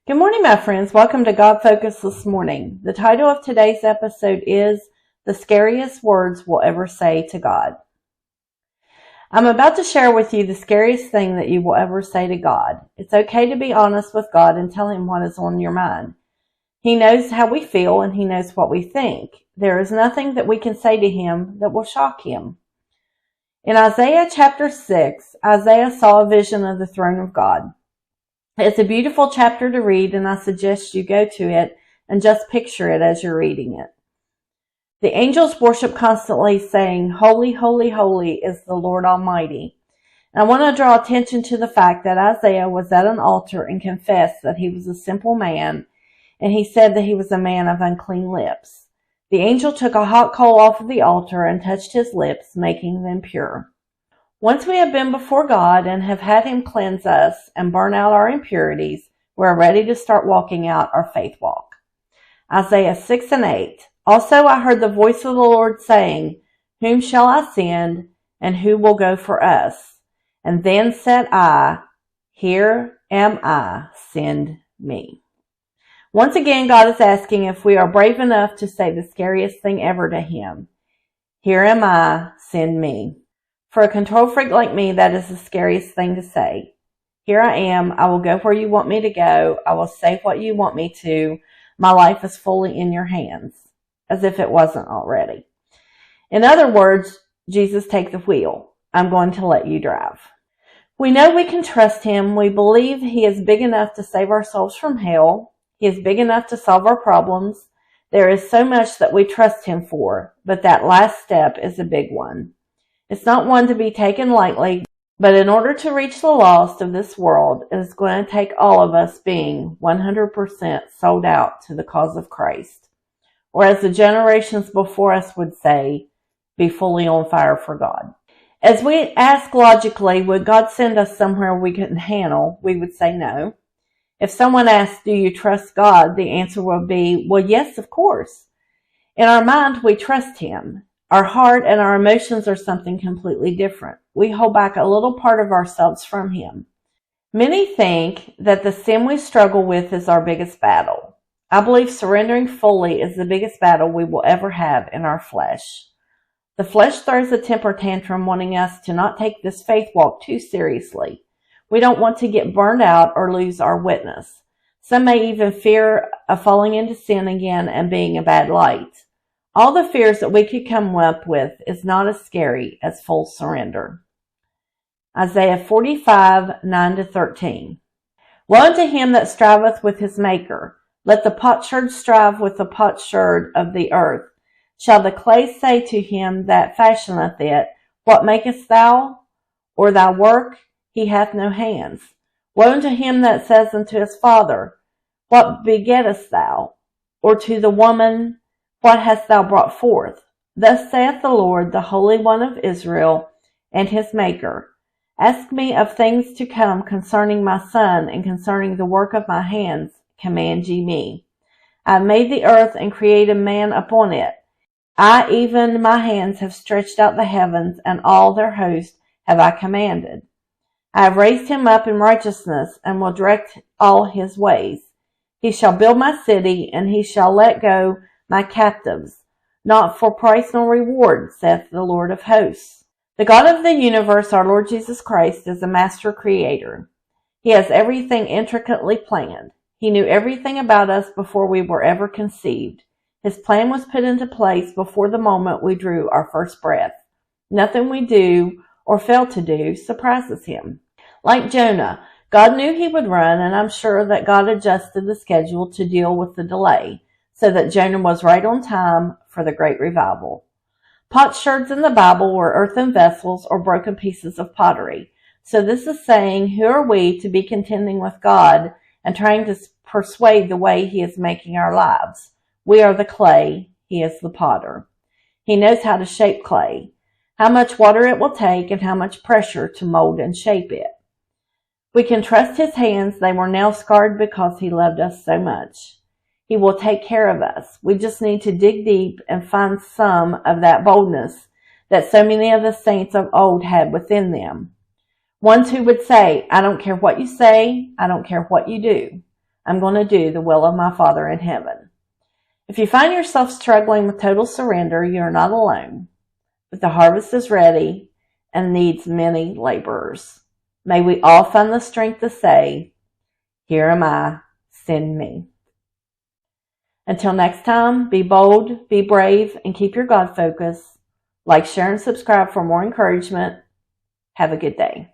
Good morning, my friends. Welcome to God Focus this morning. The title of today's episode is The Scariest Words We'll Ever Say to God. I'm about to share with you the scariest thing that you will ever say to God. It's okay to be honest with God and tell Him what is on your mind. He knows how we feel and He knows what we think. There is nothing that we can say to Him that will shock Him. In Isaiah chapter 6, Isaiah saw a vision of the throne of God. It's a beautiful chapter to read, and I suggest you go to it and just picture it as you're reading it. The angels worship constantly, saying, "Holy, holy, holy is the Lord Almighty." And I want to draw attention to the fact that Isaiah was at an altar and confessed that he was a simple man, and he said that he was a man of unclean lips. The angel took a hot coal off of the altar and touched his lips, making them pure. Once we have been before God and have had Him cleanse us and burn out our impurities, we are ready to start walking out our faith walk. Isaiah 6 and 8. Also I heard the voice of the Lord saying, "Whom shall I send, and who will go for us?" And then said I, "Here am I, send me." Once again, God is asking if we are brave enough to say the scariest thing ever to Him. "Here am I, send me." For a control freak like me, that is the scariest thing to say. Here I am. I will go where you want me to go. I will say what you want me to. My life is fully in your hands. As if it wasn't already. In other words, Jesus, take the wheel. I'm going to let you drive. We know we can trust Him. We believe He is big enough to save our souls from hell. He is big enough to solve our problems. There is so much that we trust Him for, but that last step is a big one. It's not one to be taken lightly, but in order to reach the lost of this world, it is going to take all of us being 100% sold out to the cause of Christ. Or as the generations before us would say, be fully on fire for God. As we ask logically, would God send us somewhere we couldn't handle, we would say no. If someone asks, do you trust God? The answer would be, well, yes, of course. In our mind, we trust Him. Our heart and our emotions are something completely different. We hold back a little part of ourselves from Him. Many think that the sin we struggle with is our biggest battle. I believe surrendering fully is the biggest battle we will ever have in our flesh. The flesh throws a temper tantrum wanting us to not take this faith walk too seriously. We don't want to get burned out or lose our witness. Some may even fear of falling into sin again and being a bad light. All the fears that we could come up with is not as scary as full surrender. Isaiah 45, 9-13. Woe unto him that striveth with his Maker. Let the potsherd strive with the potsherd of the earth. Shall the clay say to him that fashioneth it, What makest thou? Or thy work? He hath no hands. Woe unto him that says unto his father, What begettest thou? Or to the woman, What hast thou brought forth? Thus saith the Lord, the Holy One of Israel, and his Maker. Ask me of things to come concerning my son, and concerning the work of my hands, command ye me. I have made the earth, and created man upon it. I, even my hands, have stretched out the heavens, and all their host have I commanded. I have raised him up in righteousness, and will direct all his ways. He shall build my city, and he shall let go my captives, not for price nor reward, saith the Lord of hosts. The God of the universe, our Lord Jesus Christ, is a master creator. He has everything intricately planned. He knew everything about us before we were ever conceived. His plan was put into place before the moment we drew our first breath. Nothing we do or fail to do surprises Him. Like Jonah, God knew he would run, and I'm sure that God adjusted the schedule to deal with the delay, so that Jonah was right on time for the great revival. Potsherds in the Bible were earthen vessels or broken pieces of pottery. So this is saying, who are we to be contending with God and trying to persuade the way He is making our lives? We are the clay. He is the potter. He knows how to shape clay, how much water it will take, and how much pressure to mold and shape it. We can trust His hands. They were nail scarred because He loved us so much. He will take care of us. We just need to dig deep and find some of that boldness that so many of the saints of old had within them. Ones who would say, I don't care what you say, I don't care what you do. I'm going to do the will of my Father in heaven. If you find yourself struggling with total surrender, you are not alone. But the harvest is ready and needs many laborers. May we all find the strength to say, "Here am I, send me." Until next time, be bold, be brave, and keep your God focus. Like, share, and subscribe for more encouragement. Have a good day.